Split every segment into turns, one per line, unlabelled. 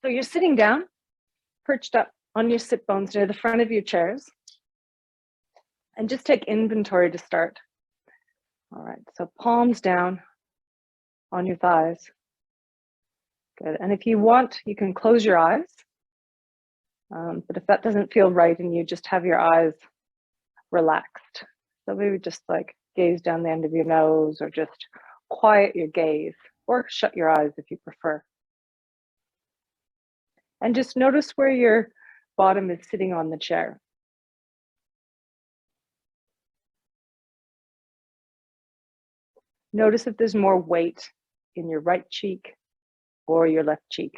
So you're sitting down, perched up on your sit bones near the front of your chairs. And just take inventory to start. All right, so palms down on your thighs. Good, and if you want, you can close your eyes. But if that doesn't feel right and you just have your eyes relaxed, so maybe just like gaze down the end of your nose or just quiet your gaze or shut your eyes if you prefer. And just notice where your bottom is sitting on the chair. Notice if there's more weight in your right cheek or your left cheek.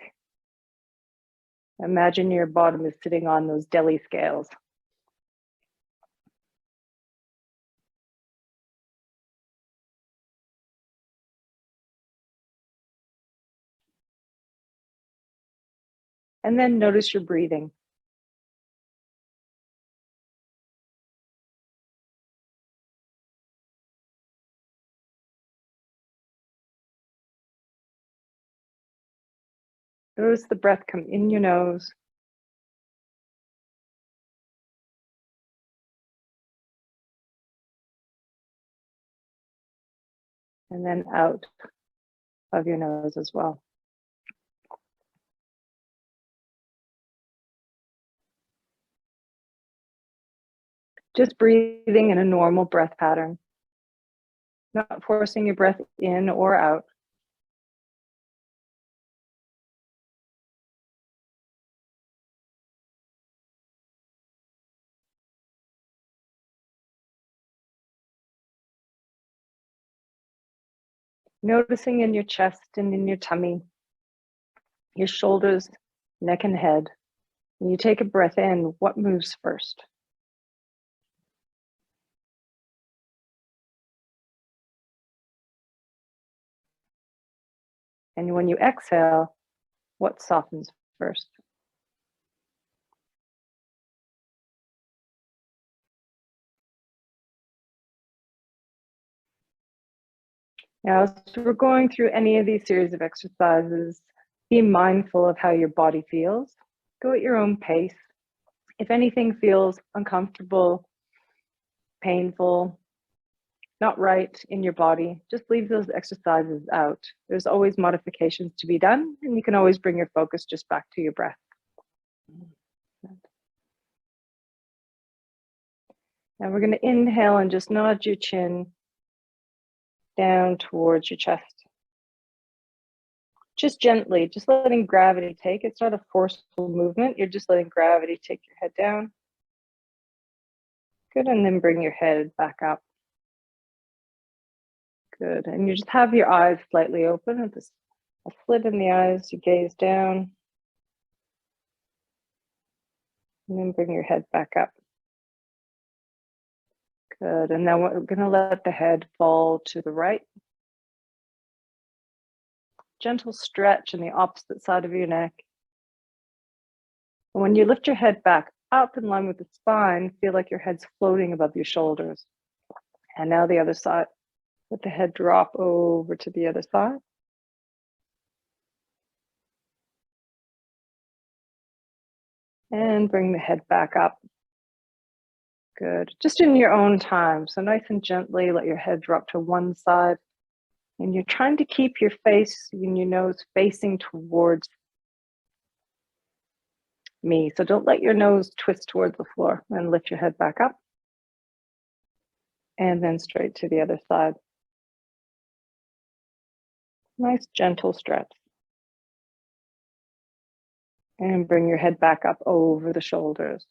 Imagine your bottom is sitting on those deli scales. And then notice your breathing. Notice the breath come in your nose. And then out of your nose as well. Just breathing in a normal breath pattern, not forcing your breath in or out. Noticing in your chest and in your tummy, your shoulders, neck and head. When you take a breath in, what moves first? And when you exhale, what softens first? Now, as we're going through any of these series of exercises, be mindful of how your body feels. Go at your own pace. If anything feels uncomfortable, painful, not right in your body, just leave those exercises out. There's always modifications to be done, and you can always bring your focus just back to your breath. Now we're going to inhale and just nod your chin down towards your chest. Just gently, just letting gravity take. It's not a forceful movement. You're just letting gravity take your head down. Good, and then bring your head back up. Good, and you just have your eyes slightly open with this a slit in the eyes. You gaze down. And then bring your head back up. Good, and now we're going to let the head fall to the right. Gentle stretch in the opposite side of your neck. And when you lift your head back up in line with the spine, feel like your head's floating above your shoulders. And now the other side. Let the head drop over to the other side. And bring the head back up. Good. Just in your own time. So nice and gently let your head drop to one side. And you're trying to keep your face and your nose facing towards me. So don't let your nose twist towards the floor, and lift your head back up. And then straight to the other side. Nice gentle stretch. And bring your head back up over the shoulders.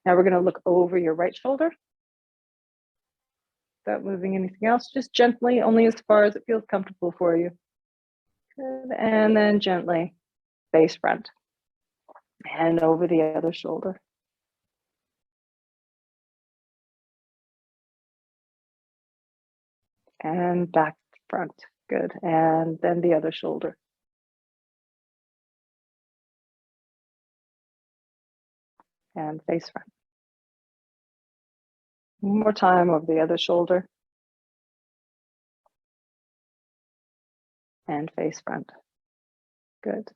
Now we're going to look over your right shoulder. Without moving anything else, just gently, only as far as it feels comfortable for you. Good. And then gently face front. And over the other shoulder. And back front. Good. And then the other shoulder. And face front. One more time over the other shoulder. And face front. Good.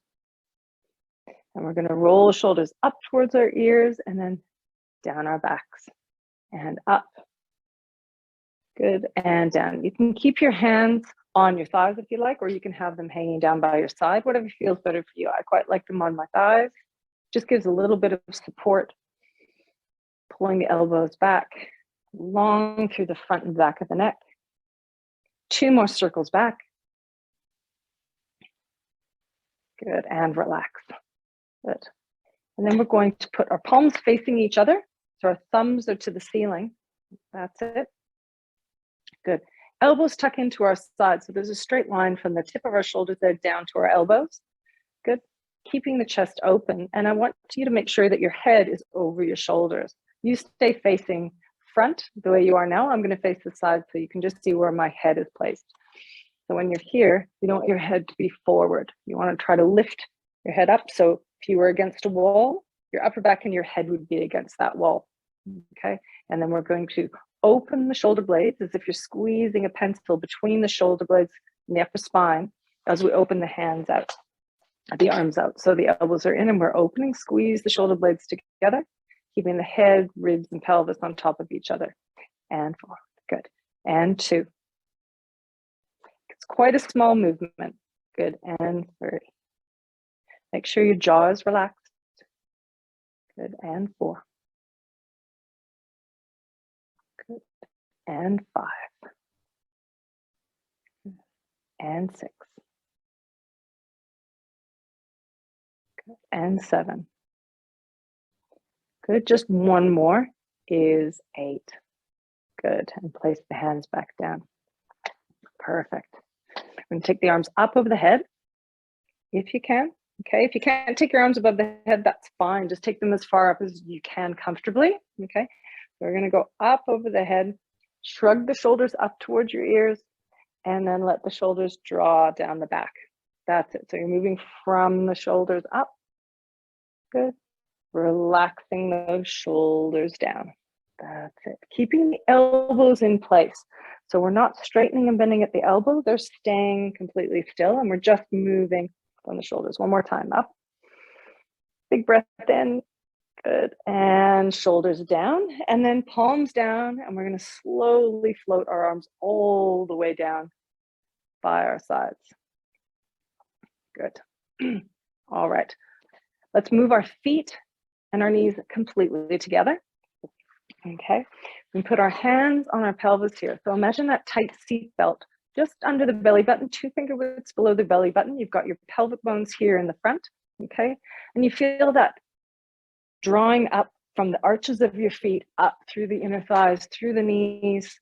And we're going to roll shoulders up towards our ears and then down our backs and up. Good, and down. You can keep your hands on your thighs if you like, or you can have them hanging down by your side, whatever feels better for you. I quite like them on my thighs. Just gives a little bit of support. Pulling the elbows back, long through the front and back of the neck. 2 more circles back. Good, and relax. Good. And then we're going to put our palms facing each other. So our thumbs are to the ceiling. That's it. Good. Elbows tuck into our sides. So there's a straight line from the tip of our shoulders there down to our elbows. Good. Keeping the chest open. And I want you to make sure that your head is over your shoulders. You stay facing front the way you are now. I'm going to face the side so you can just see where my head is placed. So when you're here, you don't want your head to be forward. You want to try to lift your head up. So if you were against a wall, your upper back and your head would be against that wall. Okay. And then we're going to open the shoulder blades as if you're squeezing a pencil between the shoulder blades and the upper spine as we open the hands out, the arms out. So the elbows are in and we're opening, squeeze the shoulder blades together, keeping the head, ribs, and pelvis on top of each other. And 4, good. And 2. It's quite a small movement. Good, and 3. Make sure your jaw is relaxed. Good, and 4. Good, and 5. And 6. Good, and 7. Good, just one more is 8. Good, and place the hands back down. Perfect. We're going to take the arms up over the head, if you can. Okay, if you can't take your arms above the head, that's fine. Just take them as far up as you can comfortably. Okay, so we're going to go up over the head, shrug the shoulders up towards your ears, and then let the shoulders draw down the back. That's it. So you're moving from the shoulders up. Good. Relaxing those shoulders down. That's it. Keeping the elbows in place. So we're not straightening and bending at the elbow. They're staying completely still and we're just moving on the shoulders. One more time, up. Big breath in. Good. And shoulders down and then palms down. And we're going to slowly float our arms all the way down by our sides. Good. All right. Let's move our feet and our knees completely together. Okay. We put our hands on our pelvis here. So imagine that tight seat belt just under the belly button, 2 finger widths below the belly button. You've got your pelvic bones here in the front. Okay. And you feel that drawing up from the arches of your feet up through the inner thighs, through the knees,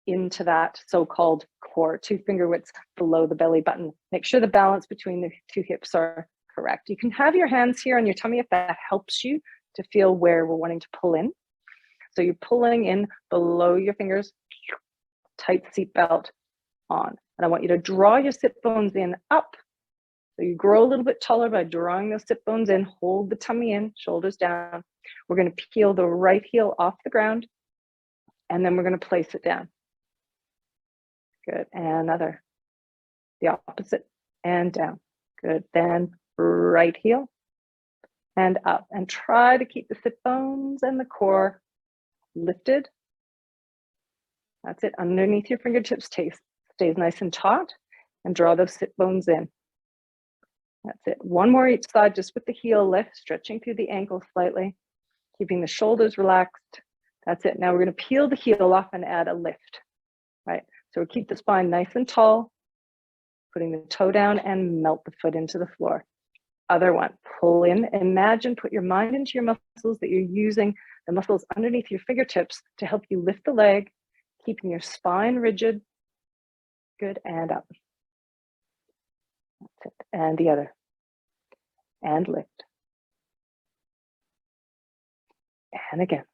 into that so-called core, 2 finger widths below the belly button. Make sure the balance between the 2 hips are correct. You can have your hands here on your tummy if that helps you to feel where we're wanting to pull in. So you're pulling in below your fingers, tight seat belt on. And I want you to draw your sit bones in up. So you grow a little bit taller by drawing those sit bones in, hold the tummy in, shoulders down. We're going to peel the right heel off the ground, and then we're going to place it down. Good, and another. The opposite, and down. Good, then right heel, and up. And try to keep the sit bones and the core lifted. That's it. Underneath your fingertips, stays nice and taut, and draw those sit bones in. That's it. One more each side, just with the heel lift, stretching through the ankle slightly, keeping the shoulders relaxed. That's it. Now we're going to peel the heel off and add a lift, right? So we'll keep the spine nice and tall, putting the toe down and melt the foot into the floor. Other one, pull in. Imagine, put your mind into your muscles that you're using, the muscles underneath your fingertips to help you lift the leg, keeping your spine rigid. Good, and up. That's it. And the other. And lift. And again.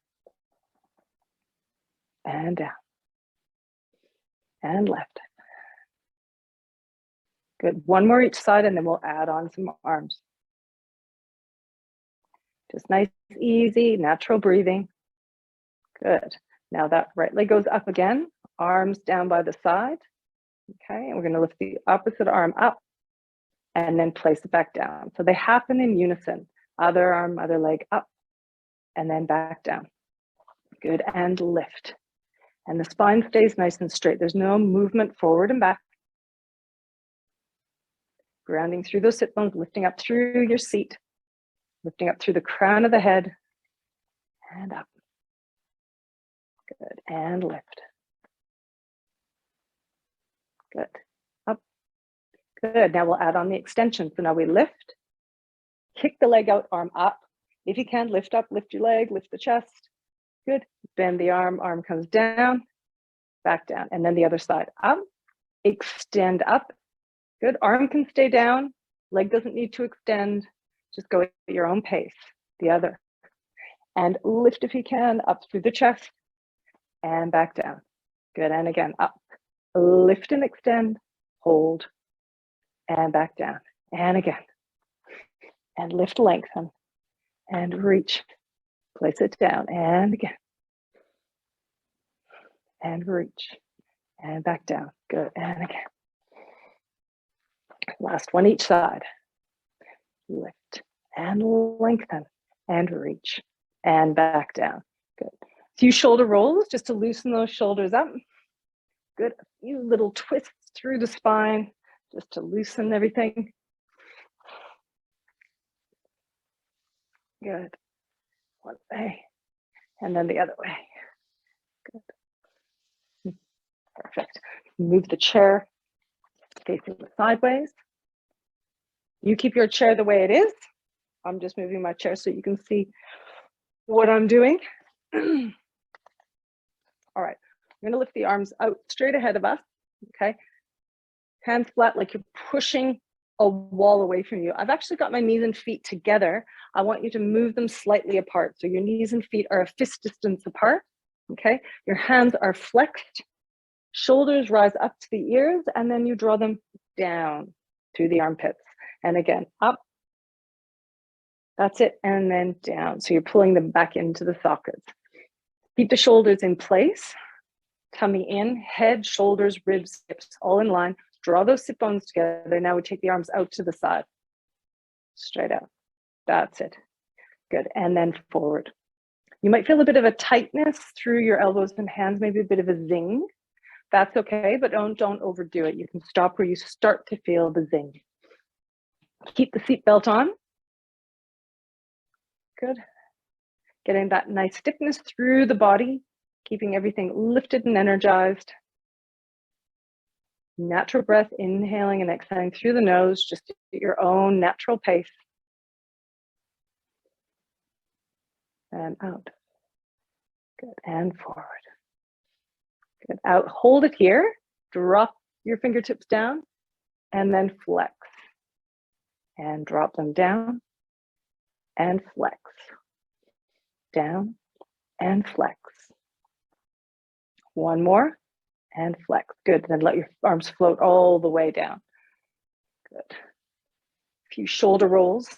And down. And left. Good. One more each side, and then we'll add on some arms. Just nice, easy, natural breathing. Good. Now that right leg goes up again, arms down by the side. Okay, and we're going to lift the opposite arm up. and then place it back down. So they happen in unison. Other arm, other leg up, and then back down. Good, and lift. And the spine stays nice and straight. There's no movement forward and back. Grounding through those sit bones, lifting up through your seat, lifting up through the crown of the head, and up. Good, and lift. Good, up. Good, now we'll add on the extension. So now we lift, kick the leg out, arm up. If you can, lift up, lift your leg, lift the chest. Good, bend the arm, arm comes down, back down. And then the other side, up, extend up. Good, arm can stay down, leg doesn't need to extend. Just go at your own pace. The other. And lift if you can, up through the chest and back down. Good, and again, up. Lift and extend, hold, and back down. And again. And lift, lengthen, and reach. Place it down, and again. And reach, and back down. Good, and again. Last one each side. Lift, and lengthen, and reach, and back down. Good. A few shoulder rolls just to loosen those shoulders up. Good. A few little twists through the spine just to loosen everything. Good. One way, and then the other way. Good. Perfect. Move the chair facing sideways. You keep your chair the way it is. I'm just moving my chair so you can see what I'm doing. All right, I'm going to lift the arms out straight ahead of us, okay? Hands flat like you're pushing a wall away from you. I've actually got my knees and feet together. I want you to move them slightly apart. So your knees and feet are a fist distance apart, okay? Your hands are flexed, shoulders rise up to the ears, and then you draw them down through the armpits. And again, up. That's it, and then down. So you're pulling them back into the sockets. Keep the shoulders in place, tummy in, head, shoulders, ribs, hips, all in line. Draw those sit bones together. Now we take the arms out to the side. Straight out. That's it. Good, and then forward. You might feel a bit of a tightness through your elbows and hands, maybe a bit of a zing. That's okay, but don't overdo it. You can stop where you start to feel the zing. Keep the seatbelt on. Good. Getting that nice stiffness through the body, keeping everything lifted and energized. Natural breath, inhaling and exhaling through the nose, just at your own natural pace. And out. Good, and forward. Good, out, hold it here. Drop your fingertips down and then flex. And drop them down and flex. Down and flex. One more and flex. Good, then let your arms float all the way down. Good. A few shoulder rolls.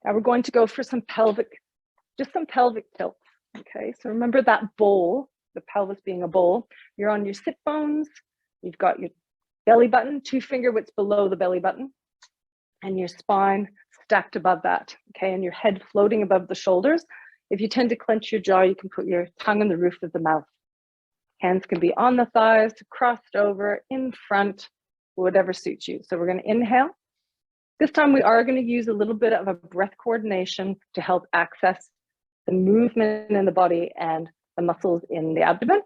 Now we're going to go for some pelvic tilts. Okay, so remember that bowl, the pelvis being a bowl. You're on your sit bones. You've got your belly button, 2 finger widths below the belly button, and your spine stacked above that, okay, and your head floating above the shoulders. If you tend to clench your jaw, you can put your tongue on the roof of the mouth. Hands can be on the thighs, crossed over, in front, whatever suits you. So we're going to inhale. This time we are going to use a little bit of a breath coordination to help access the movement in the body and the muscles in the abdomen.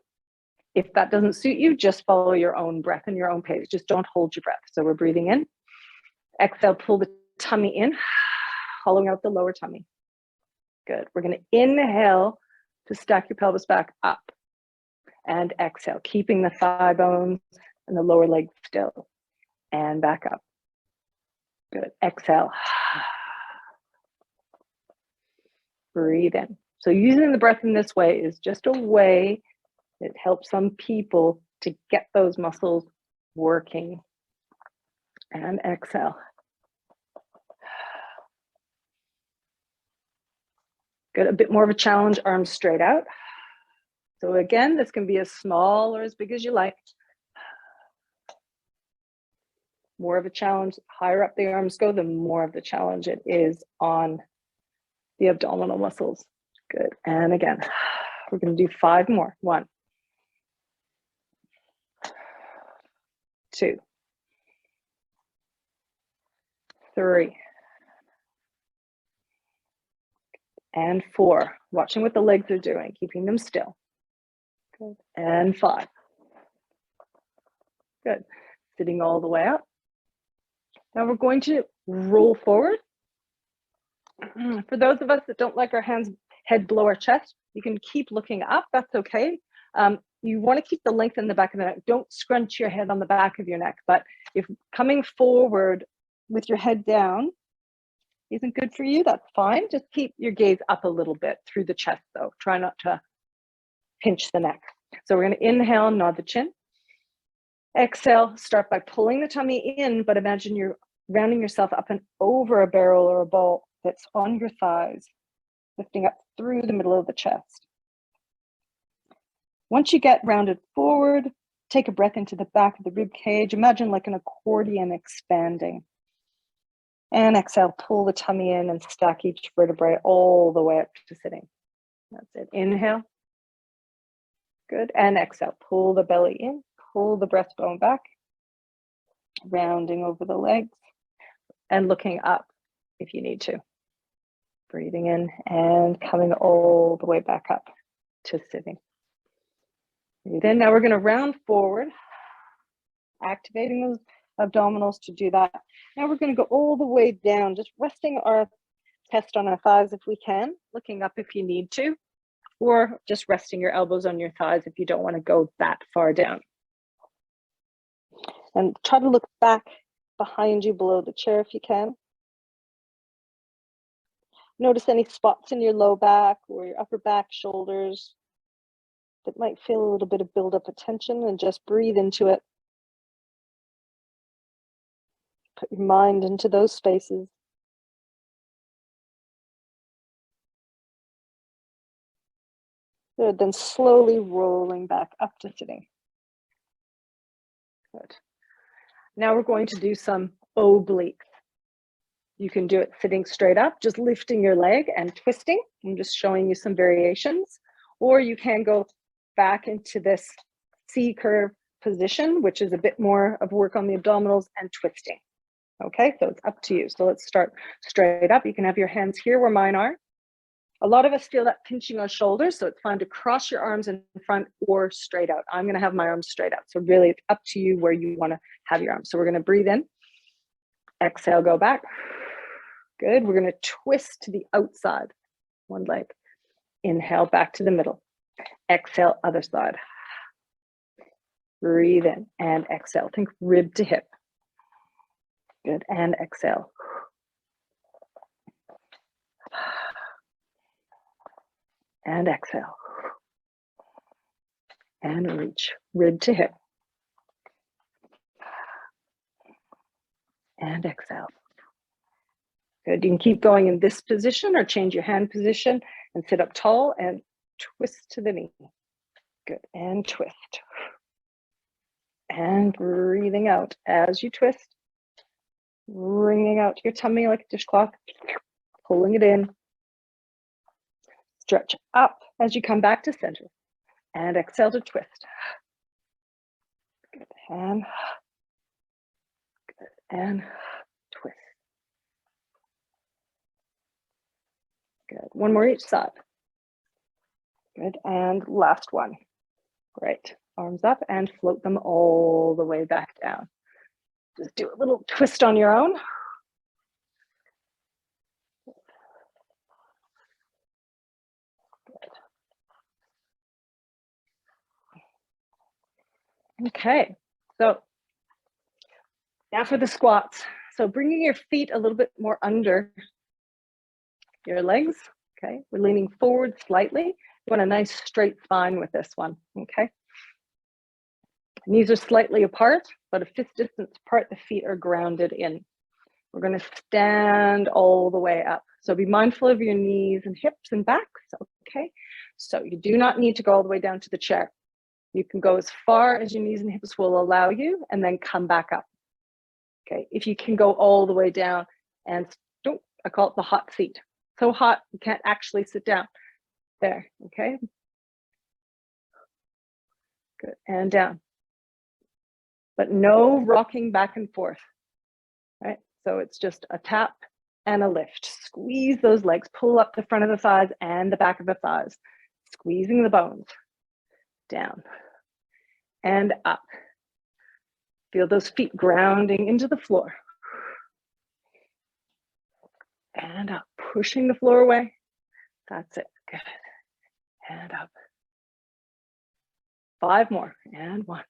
If that doesn't suit you, just follow your own breath and your own pace. Just don't hold your breath. So we're breathing in. Exhale, pull the tummy in, hollowing out the lower tummy. Good. We're going to inhale to stack your pelvis back up. And exhale, keeping the thigh bones and the lower leg still. And back up. Good. Exhale. Breathe in. So using the breath in this way is just a way that helps some people to get those muscles working. And exhale. Good. A bit more of a challenge, arms straight out. So again, this can be as small or as big as you like. more of a challenge. Higher up the arms go, the more of the challenge it is on the abdominal muscles. Good. And again, we're going to do 5 more. 1, 2, 3, and 4. Watching what the legs are doing, keeping them still. Good. And 5. Good. Sitting all the way up. Now we're going to roll forward. For those of us that don't like our head below our chest, you can keep looking up. That's okay. You want to keep the length in the back of the neck. Don't scrunch your head on the back of your neck. But if coming forward with your head down isn't good for you, that's fine. Just keep your gaze up a little bit through the chest, though. Try not to pinch the neck. So we're going to inhale, nod the chin. Exhale, start by pulling the tummy in, but imagine you're rounding yourself up and over a barrel or a ball that's on your thighs, lifting up through the middle of the chest. Once you get rounded forward, take a breath into the back of the rib cage. Imagine like an accordion expanding. And exhale, pull the tummy in and stack each vertebrae all the way up to sitting. That's it. Inhale. Good. And exhale, pull the belly in, pull the breastbone back, rounding over the legs and looking up if you need to. Breathing in and coming all the way back up to sitting. Breathe in. Now we're going to round forward, activating those abdominals to do that. Now we're going to go all the way down, just resting our chest on our thighs if we can, looking up if you need to, or just resting your elbows on your thighs if you don't want to go that far down. And try to look back behind you below the chair if you can. Notice any spots in your low back or your upper back, shoulders that might feel a little bit of buildup of tension, and just breathe into it. Put your mind into those spaces. Good, then slowly rolling back up to sitting. Good. Now we're going to do some obliques. You can do it sitting straight up, just lifting your leg and twisting. I'm just showing you some variations. Or you can go back into this C-curve position, which is a bit more of work on the abdominals and twisting. Okay, so it's up to you. So let's start straight up. You can have your hands here where mine are. A lot of us feel that pinching on shoulders, so it's fine to cross your arms in front or straight out. I'm going to have my arms straight out. So really it's up to you where you want to have your arms. So we're going to breathe in. Exhale, go back. Good. We're going to twist to the outside, one leg. Inhale, back to the middle. Exhale, other side. Breathe in and exhale. Think rib to hip. Good. And exhale. And exhale. And reach. Rib to hip. And exhale. Good. You can keep going in this position or change your hand position and sit up tall and twist to the knee. Good. And twist. And breathing out as you twist. Wringing out your tummy like a dishcloth. Pulling it in. Stretch up as you come back to center. And exhale to twist. Good. And twist. Good. One more each side. Good. And last one. Great. Arms up and float them all the way back down. Just do a little twist on your own. Good. Okay. So now for the squats. So bringing your feet a little bit more under your legs. Okay. We're leaning forward slightly. You want a nice straight spine with this one. Okay. Knees are slightly apart, but a fist distance apart, the feet are grounded in. We're going to stand all the way up. So be mindful of your knees and hips and backs. Okay. So you do not need to go all the way down to the chair. You can go as far as your knees and hips will allow you and then come back up. Okay, if you can go all the way down and I call it the hot seat. So hot, you can't actually sit down. There, okay. Good, and down. But no rocking back and forth, right? So it's just a tap and a lift. Squeeze those legs, pull up the front of the thighs and the back of the thighs, squeezing the bones. Down and up. Feel those feet grounding into the floor. And up, pushing the floor away. That's it, good. And up. 5 more, and 1. A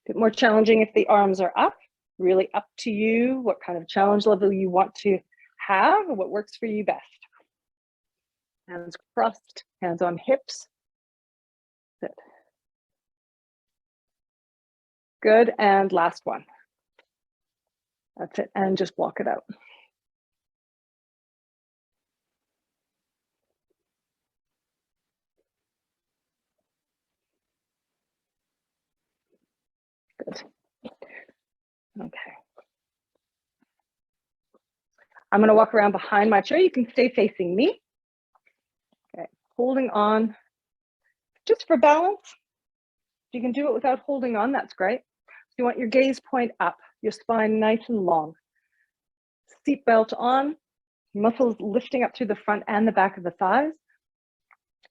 bit more challenging if the arms are up. Really up to you, what kind of challenge level you want to have, or what works for you best. Hands crossed, hands on hips. Good. Good, and last one. That's it, and just walk it out. Good. Okay. I'm going to walk around behind my chair. You can stay facing me. Okay, holding on just for balance. If you can do it without holding on, that's great. You want your gaze point up, your spine nice and long. Seat belt on, muscles lifting up through the front and the back of the thighs.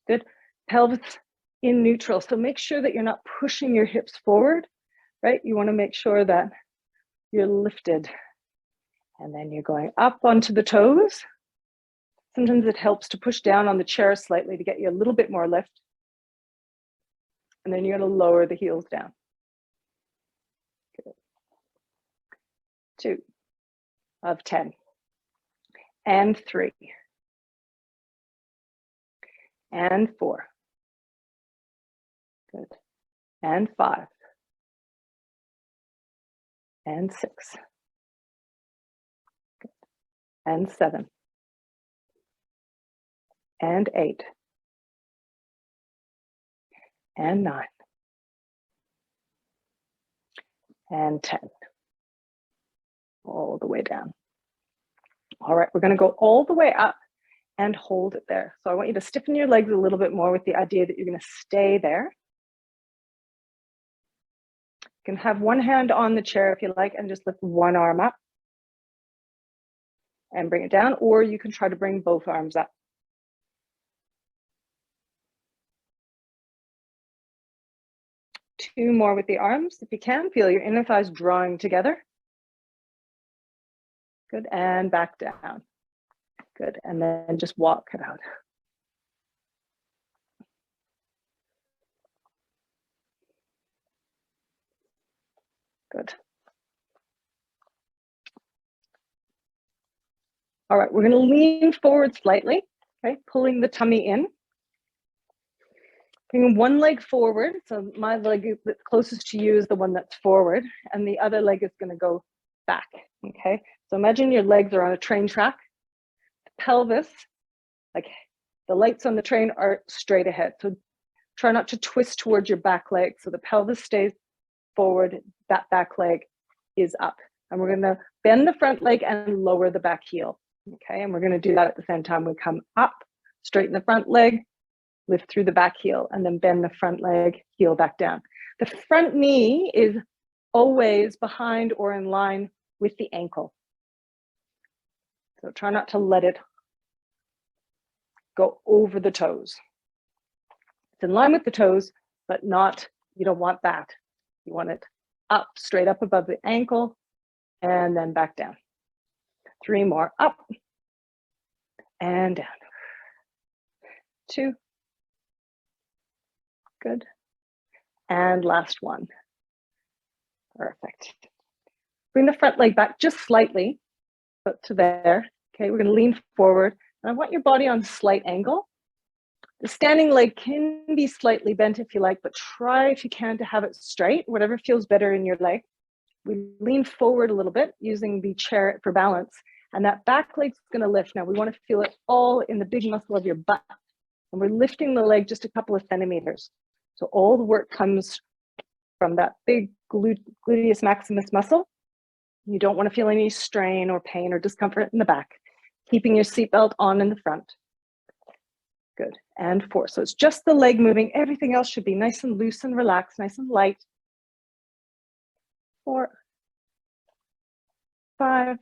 Good. Pelvis in neutral. So make sure that you're not pushing your hips forward, right? You want to make sure that you're lifted. And then you're going up onto the toes. Sometimes it helps to push down on the chair slightly to get you a little bit more lift. And then you're going to lower the heels down. Good. 2 of 10. And 3. And 4. Good. And 5. And 6. Good. And 7. And 8. And 9. And 10. All the way down. All right, we're going to go all the way up and hold it there. So I want you to stiffen your legs a little bit more with the idea that you're going to stay there. You can have one hand on the chair if you like and just lift one arm up and bring it down, or you can try to bring both arms up. Two more with the arms. If you can, feel your inner thighs drawing together. Good, and back down. Good, and then just walk it out. Good. All right, we're going to lean forward slightly, okay, pulling the tummy in. Bring one leg forward, so my leg that's closest to you is the one that's forward, and the other leg is going to go back, okay? So imagine your legs are on a train track. The pelvis, like the lights on the train, are straight ahead. So try not to twist towards your back leg. So the pelvis stays forward, that back leg is up. And we're going to bend the front leg and lower the back heel, okay? And we're going to do that at the same time. We come up, straighten the front leg, lift through the back heel, and then bend the front leg, heel back down. The front knee is always behind or in line with the ankle. So try not to let it go over the toes. It's in line with the toes, but not, you don't want that. You want it up, straight up above the ankle, and then back down. 3 more, up and down. 2. Good. And last one. Perfect. Bring the front leg back just slightly, but to there. Okay, we're going to lean forward. And I want your body on a slight angle. The standing leg can be slightly bent if you like, but try if you can to have it straight, whatever feels better in your leg. We lean forward a little bit using the chair for balance, and that back leg's going to lift. Now we want to feel it all in the big muscle of your butt, and we're lifting the leg just a couple of centimeters. So all the work comes from that big gluteus maximus muscle. You don't want to feel any strain or pain or discomfort in the back. Keeping your seatbelt on in the front. Good, and 4. So it's just the leg moving. Everything else should be nice and loose and relaxed, nice and light. 4, 5,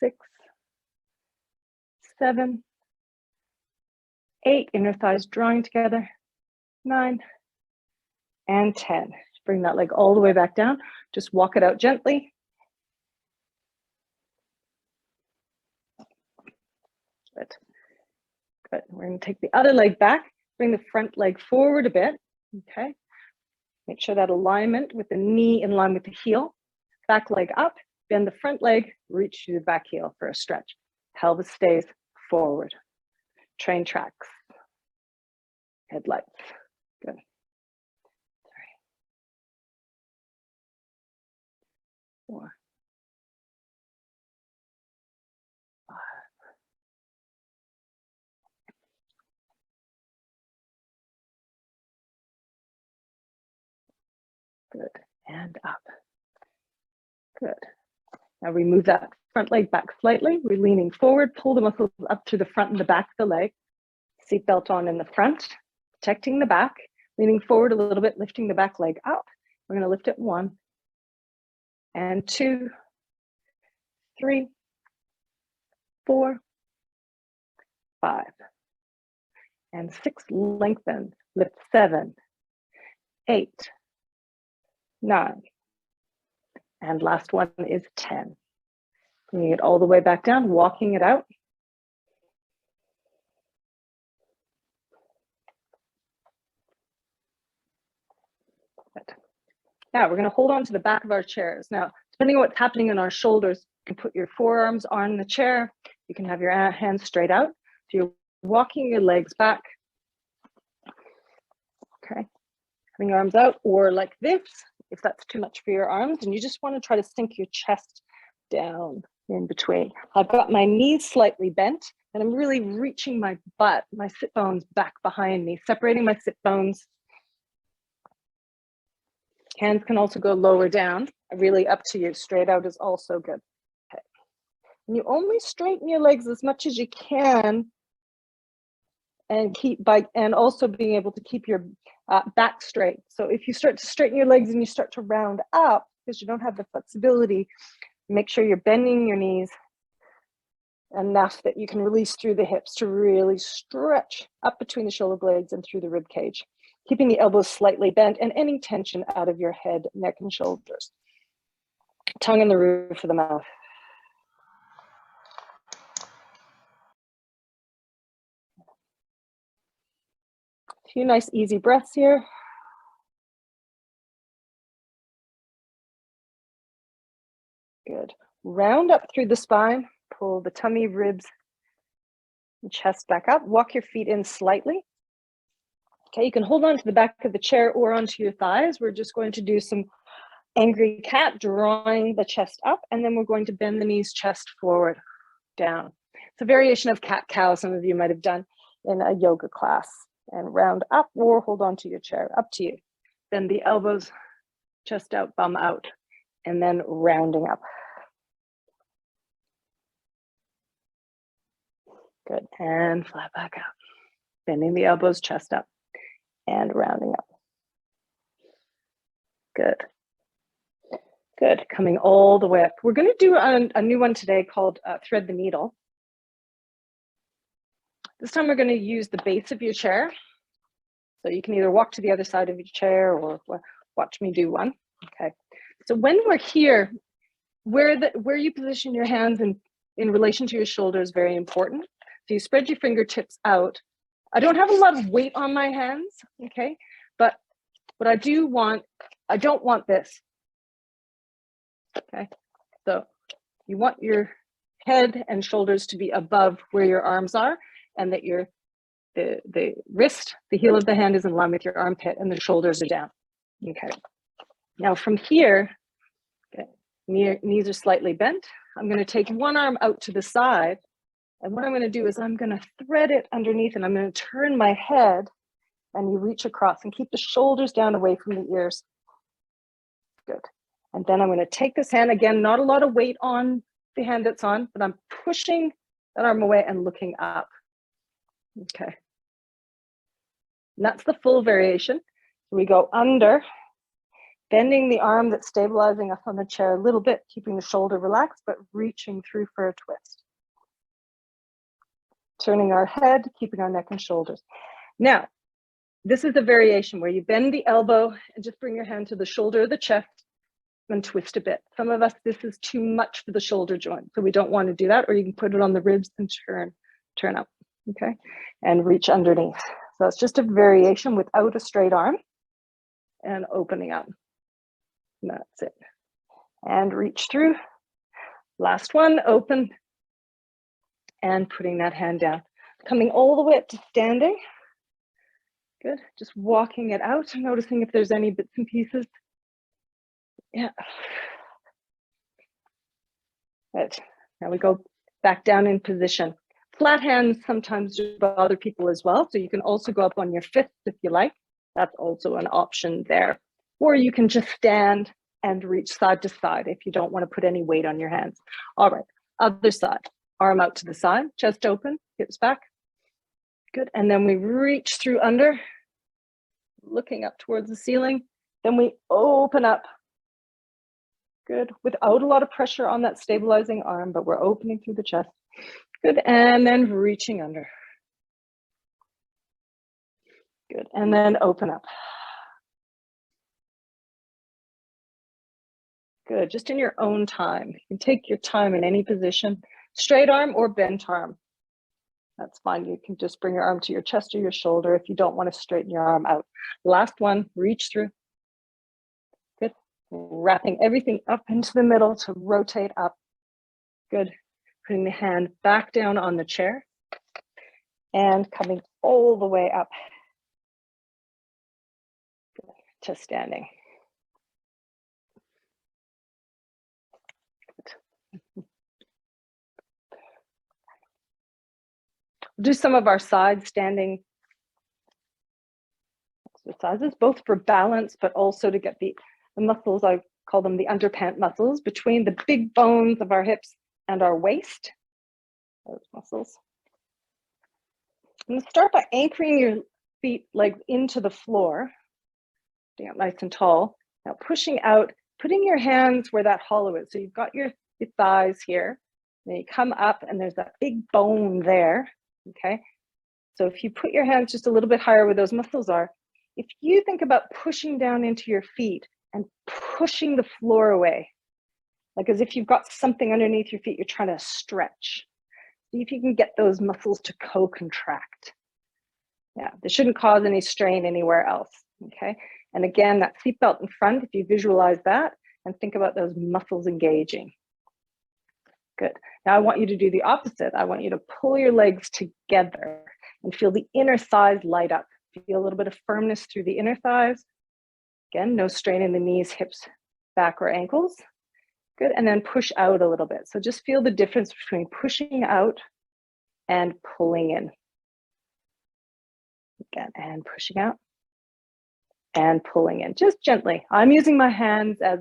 6, 7, 8. Inner thighs drawing together. 9, and 10. Bring that leg all the way back down. Just walk it out gently. Good. Good. We're going to take the other leg back. Bring the front leg forward a bit. Okay. Make sure that alignment with the knee in line with the heel. Back leg up. Bend the front leg. Reach to the back heel for a stretch. Pelvis stays forward. Train tracks. Headlights. Good. 3, 4, 5. Good. And up. Good. Now we move that front leg back slightly. We're leaning forward. Pull the muscles up to the front and the back of the leg. Seatbelt on in the front. Protecting the back. Leaning forward a little bit. Lifting the back leg up. We're going to lift it 1 and 2, 3, 4, 5, and 6. Lengthen. Lift 7, 8, 9, and last one is 10. Bringing it all the way back down, walking it out. Good. Now we're going to hold on to the back of our chairs. Now, depending on what's happening in our shoulders, you can put your forearms on the chair. You can have your hands straight out. So you're walking your legs back. Okay. Having your arms out, or like this, if that's too much for your arms, and you just want to try to sink your chest down in between. I've got my knees slightly bent, and I'm really reaching my butt, my sit bones back behind me, separating my sit bones. Hands can also go lower down, really up to you. Straight out is also good. Okay. And you only straighten your legs as much as you can, and also being able to keep your back straight. So if you start to straighten your legs and you start to round up because you don't have the flexibility, make sure you're bending your knees enough that you can release through the hips to really stretch up between the shoulder blades and through the rib cage, keeping the elbows slightly bent and any tension out of your head, neck, and shoulders. Tongue in the roof of the mouth. A few nice easy breaths here. Good. Round up through the spine. Pull the tummy, ribs, and chest back up. Walk your feet in slightly. Okay, you can hold on to the back of the chair or onto your thighs. We're just going to do some angry cat, drawing the chest up, and then we're going to bend the knees, chest forward, down. It's a variation of cat-cow some of you might have done in a yoga class. And round up or hold on to your chair, up to you. Bend the elbows, chest out, bum out, and then rounding up. Good, and flat back out. Bending the elbows, chest up, and rounding up. Good. Good, coming all the way up. We're gonna do a new one today called Thread the Needle. This time we're gonna use the base of your chair. So you can either walk to the other side of your chair or watch me do one. Okay, so when we're here, where you position your hands in relation to your shoulder is very important. So you spread your fingertips out. I don't have a lot of weight on my hands, okay? But what I don't want this, okay? So you want your head and shoulders to be above where your arms are, and that the wrist, the heel of the hand is in line with your armpit, and the shoulders are down, okay? Now from here, okay, knees are slightly bent. I'm gonna take one arm out to the side, and what I'm gonna do is I'm gonna thread it underneath, and I'm gonna turn my head, and you reach across and keep the shoulders down away from the ears. Good. And then I'm going to take this hand, again, not a lot of weight on the hand that's on, but I'm pushing that arm away and looking up. Okay. And that's the full variation. So we go under, bending the arm that's stabilizing up on the chair a little bit, keeping the shoulder relaxed, but reaching through for a twist. Turning our head, keeping our neck and shoulders. Now, this is the variation where you bend the elbow and just bring your hand to the shoulder or the chest and twist a bit. Some of us, this is too much for the shoulder joint, so we don't want to do that, or you can put it on the ribs and turn up, okay? And reach underneath. So it's just a variation without a straight arm and opening up. And that's it. And reach through. Last one, open. And putting that hand down. Coming all the way up to standing. Good, just walking it out, noticing if there's any bits and pieces. Yeah. Good, now we go back down in position. Flat hands sometimes do bother people as well, so you can also go up on your fists if you like. That's also an option there. Or you can just stand and reach side to side if you don't want to put any weight on your hands. All right, other side. Arm out to the side, chest open, hips back. Good, and then we reach through under, looking up towards the ceiling. Then we open up. Good, without a lot of pressure on that stabilizing arm, but we're opening through the chest. Good, and then reaching under. Good, and then open up. Good, just in your own time. You can take your time in any position, straight arm or bent arm. That's fine. You can just bring your arm to your chest or your shoulder if you don't want to straighten your arm out. Last one, reach through. Good. Wrapping everything up into the middle to rotate up. Good. Putting the hand back down on the chair and coming all the way up to standing. Good. We'll do some of our side standing exercises, both for balance, but also to get the muscles, I call them the underpant muscles, between the big bones of our hips and our waist, those muscles. I'm going to start by anchoring your feet legs into the floor, getting up nice and tall. Now pushing out, putting your hands where that hollow is. So you've got your thighs here, then you come up and there's that big bone there, okay? So if you put your hands just a little bit higher where those muscles are, if you think about pushing down into your feet and pushing the floor away, like as if you've got something underneath your feet you're trying to stretch. See if you can get those muscles to co-contract. Yeah, they shouldn't cause any strain anywhere else, okay? And again, that seatbelt in front, if you visualize that and think about those muscles engaging. Good. Now I want you to do the opposite. I want you to pull your legs together and feel the inner thighs light up. Feel a little bit of firmness through the inner thighs. Again, no strain in the knees, hips, back, or ankles. Good, and then push out a little bit. So just feel the difference between pushing out and pulling in. Again, and pushing out and pulling in, just gently. I'm using my hands as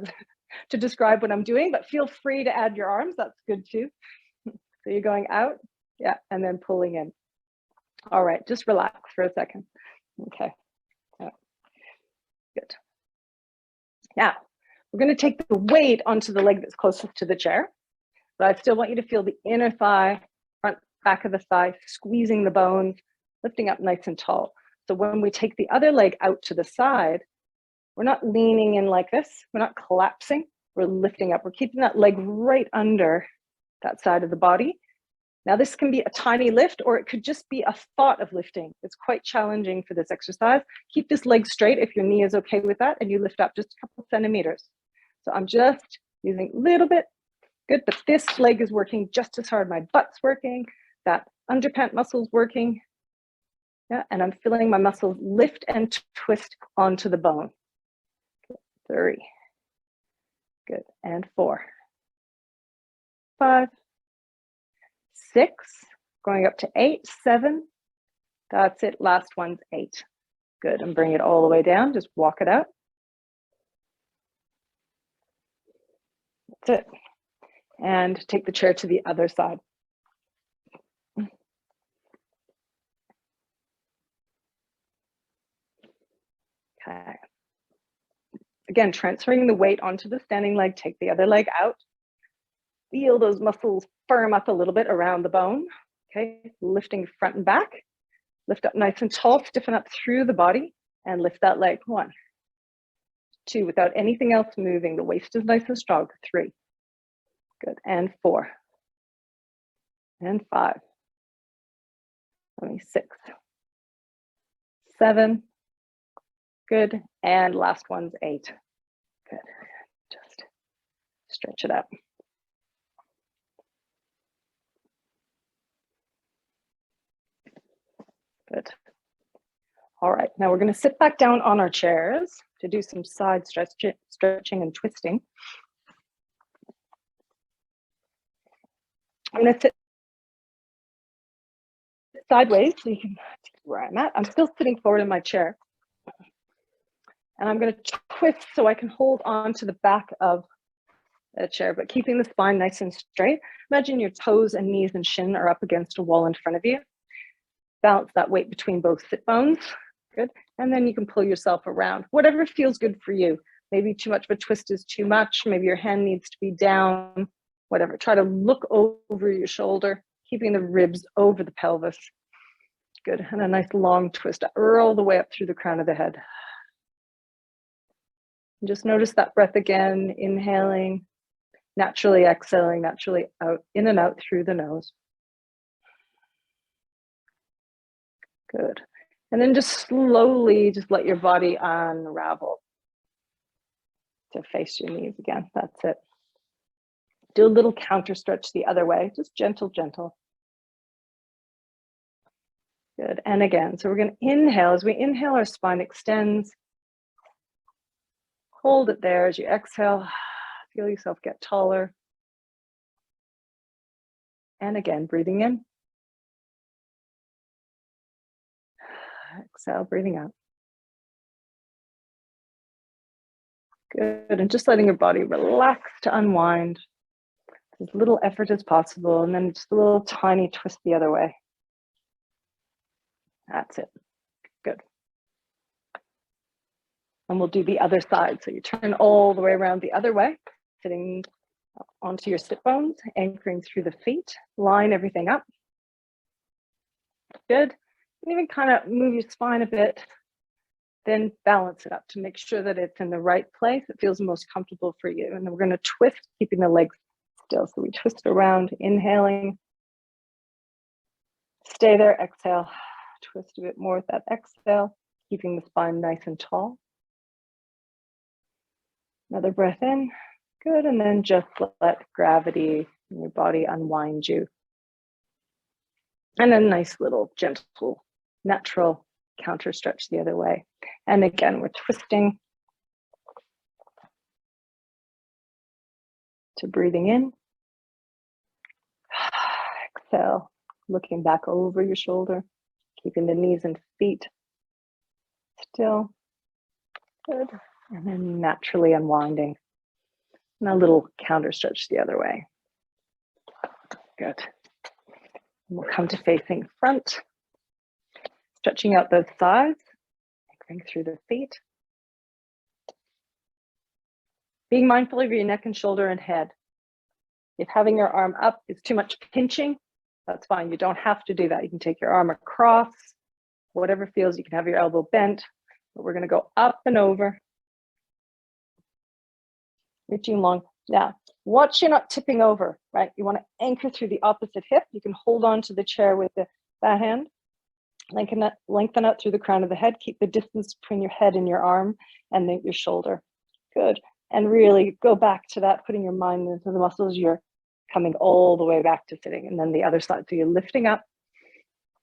to describe what I'm doing, but feel free to add your arms, that's good too. So you're going out, yeah, and then pulling in. All right, just relax for a second. Okay, yeah. Good. Now, we're going to take the weight onto the leg that's closest to the chair, but I still want you to feel the inner thigh, front, back of the thigh, squeezing the bones, lifting up nice and tall. So when we take the other leg out to the side, we're not leaning in like this, we're not collapsing, we're lifting up. We're keeping that leg right under that side of the body. Now this can be a tiny lift, or it could just be a thought of lifting. It's quite challenging for this exercise. Keep this leg straight if your knee is okay with that, and you lift up just a couple of centimeters. So I'm just using a little bit, good, but this leg is working just as hard. My butt's working, that underpant muscle's working. Yeah, and I'm feeling my muscles lift and twist onto the bone. 3, good, and 4, 5, 6, going up to 8, 7, that's it, last one's 8. Good, and bring it all the way down, just walk it out. That's it. And take the chair to the other side. Okay. Again, transferring the weight onto the standing leg, take the other leg out. Feel those muscles firm up a little bit around the bone. Okay, lifting front and back. Lift up nice and tall, stiffen up through the body, and lift that leg. 1, 2, without anything else moving. The waist is nice and strong. 3. Good. And 4. And 5. 6. 7. Good. And last one's 8. Good. Just stretch it out. Good. All right, now we're going to sit back down on our chairs to do some side stretching and twisting. I'm going to sit sideways so you can see where I'm at. I'm still sitting forward in my chair. And I'm going to twist so I can hold on to the back of the chair, but keeping the spine nice and straight. Imagine your toes and knees and shin are up against a wall in front of you. Balance that weight between both sit bones. Good. And then you can pull yourself around. Whatever feels good for you. Maybe too much of a twist is too much. Maybe your hand needs to be down. Whatever. Try to look over your shoulder, keeping the ribs over the pelvis. Good. And a nice long twist all the way up through the crown of the head. And just notice that breath again. Inhaling, naturally exhaling, naturally out, in and out through the nose. Good. And then just slowly just let your body unravel to face your knees again. That's it. Do a little counter stretch the other way, just gentle, gentle. Good. And again, so we're going to inhale. As we inhale, our spine extends. Hold it there as you exhale. Feel yourself get taller. And again, breathing in. Exhale, breathing out. Good. And just letting your body relax to unwind. As little effort as possible. And then just a little tiny twist the other way. That's it. Good. And we'll do the other side. So you turn all the way around the other way, sitting onto your sit bones, anchoring through the feet. Line everything up. Good. And even kind of move your spine a bit, then balance it up to make sure that it's in the right place. It feels most comfortable for you. And then we're going to twist, keeping the legs still. So we twist around, inhaling. Stay there, exhale. Twist a bit more with that exhale, keeping the spine nice and tall. Another breath in. Good. And then just let gravity in your body unwind you. And a nice little gentle, natural counter stretch the other way. And again, we're twisting to breathing in. Exhale, looking back over your shoulder, keeping the knees and feet still. Good. And then naturally unwinding. And a little counter stretch the other way. Good. And we'll come to facing front. Stretching out both sides, anchoring through the feet. Being mindful of your neck and shoulder and head. If having your arm up is too much pinching, that's fine. You don't have to do that. You can take your arm across, whatever feels. You can have your elbow bent, but we're going to go up and over. Reaching long. Now, watch you're not tipping over, right? You want to anchor through the opposite hip. You can hold on to the chair with that hand. Lengthen out through the crown of the head. Keep the distance between your head and your arm and your shoulder. Good. And really go back to that, putting your mind into the muscles. You're coming all the way back to sitting. And then the other side. So you're lifting up.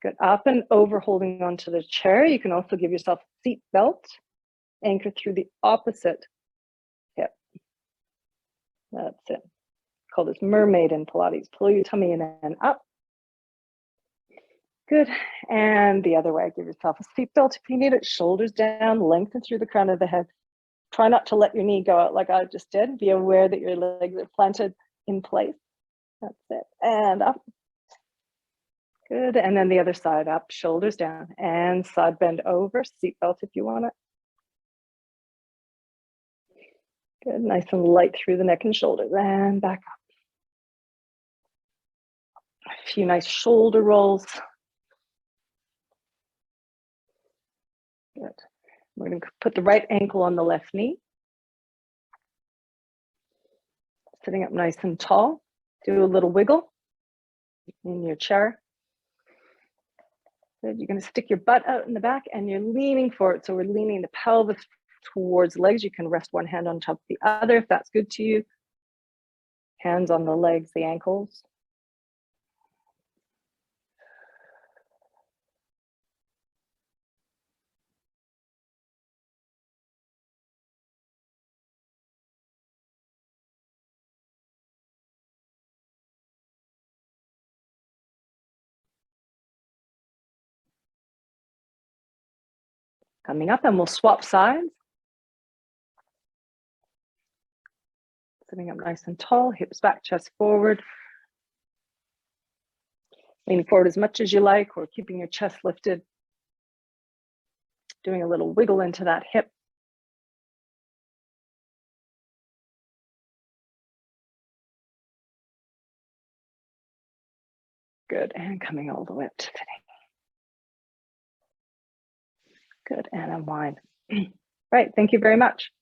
Good. Up and over, holding onto the chair. You can also give yourself a seat belt. Anchor through the opposite hip. That's it. Call this Mermaid in Pilates. Pull your tummy in and up. Good. And the other way, give yourself a seatbelt if you need it. Shoulders down, lengthen through the crown of the head. Try not to let your knee go out like I just did. Be aware that your legs are planted in place. That's it. And up. Good. And then the other side up, shoulders down, and side bend over, seatbelt if you want it. Good. Nice and light through the neck and shoulders, and back up. A few nice shoulder rolls. Good. We're going to put the right ankle on the left knee. Sitting up nice and tall. Do a little wiggle in your chair. Good. You're going to stick your butt out in the back and you're leaning forward. So we're leaning the pelvis towards the legs. You can rest one hand on top of the other if that's good to you. Hands on the legs, the ankles. Coming up, and we'll swap sides. Sitting up nice and tall, hips back, chest forward. Leaning forward as much as you like, or keeping your chest lifted. Doing a little wiggle into that hip. Good, and coming all the way up to sitting. Good, and unwind. Right, thank you very much.